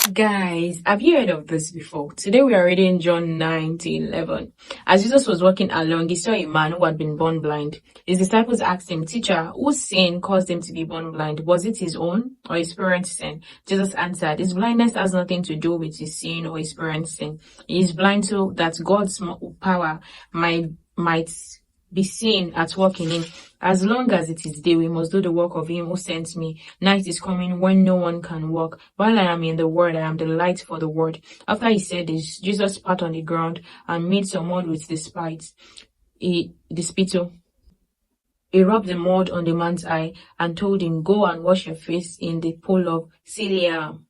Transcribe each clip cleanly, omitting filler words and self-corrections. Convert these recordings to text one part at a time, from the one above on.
Guys, have you heard of this before? Today we are reading John 9-11. As Jesus was walking along, he saw a man who had been born blind. His disciples asked him, "Teacher, whose sin caused him to be born blind? Was it his own or his parents' sin?" Jesus answered, "His blindness has nothing to do with his sin or his parents' sin. He is blind so that God's power might be seen at work in him. As long as it is day, we must do the work of him who sent me. Night is coming when no one can walk. While I am in the world, I am the light for the world." After he said this, Jesus spat on the ground and made some mud with the spittle. He rubbed the mud on the man's eye and told him, "Go and wash your face in the pool of Siloam."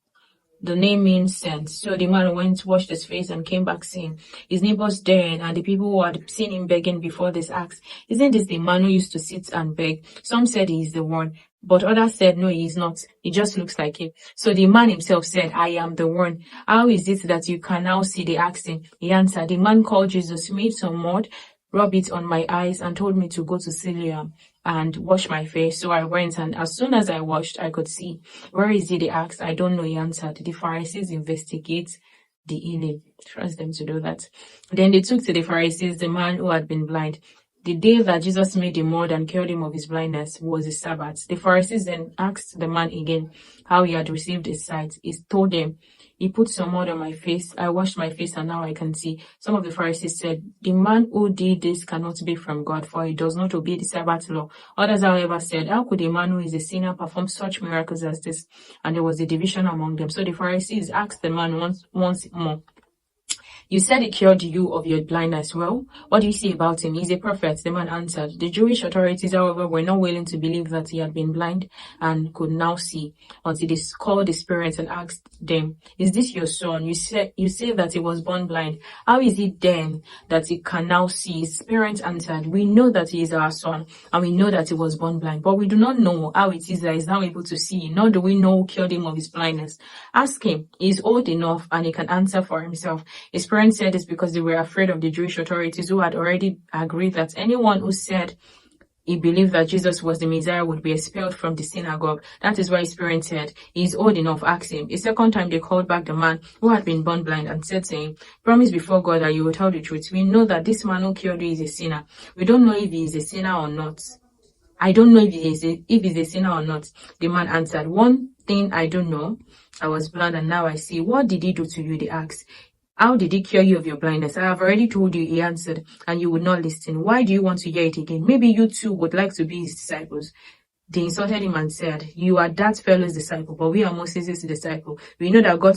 The name means sent. So the man went, washed his face, and came back saying, his neighbors then and the people who had seen him begging before this asked, "Isn't this the man who used to sit and beg?" Some said he is the one, but others said, "No, he is not. He just looks like him." So the man himself said, "I am the one." "How is it that you can now see?" They asked him. He answered, "The man called Jesus made some mud, rubbed it on my eyes, and told me to go to Siloam and wash my face. So I went, and as soon as I washed, I could see." "Where is he?" they asked. "I don't know," he answered. The Pharisees investigate the healing. Trust them to do that. Then they took to the Pharisees the man who had been blind. The day that Jesus made the mud and cured him of his blindness was the Sabbath. The Pharisees then asked the man again how he had received his sight. He told them, "He put some mud on my face. I washed my face and now I can see." Some of the Pharisees said, "The man who did this cannot be from God, for he does not obey the Sabbath law." Others, however, said, "How could a man who is a sinner perform such miracles as this?" And there was a division among them. So the Pharisees asked the man once more, "You said he cured you of your blindness. Well, what do you say about him? He's a prophet." The man answered. The Jewish authorities, however, were not willing to believe that he had been blind and could now see, until they called his parents and asked them, "Is this your son? You say that he was born blind. How is it then that he can now see?" His parents answered, "We know that he is our son, and we know that he was born blind, but we do not know how it is that he is now able to see, nor do we know who cured him of his blindness. Ask him. He is old enough and he can answer for himself." His parents said this because they were afraid of the Jewish authorities, who had already agreed that anyone who said he believed that Jesus was the Messiah would be expelled from the synagogue. That is why his parents said, "He is old enough, ask him." A second time they called back the man who had been born blind and said to him, "Promise before God that you will tell the truth. We know that this man who cured you is a sinner. We don't know if he is a sinner or not. I don't know if he's a sinner or not." The man answered, "One thing I don't know. I was blind and now I see." "What did he do to you?" they asked. "How did he cure you of your blindness?" "I have already told you," he answered, "and you would not listen. Why do you want to hear it again? Maybe you too would like to be his disciples." They insulted him and said, "You are that fellow's disciple, but we are Moses' disciple. We know that God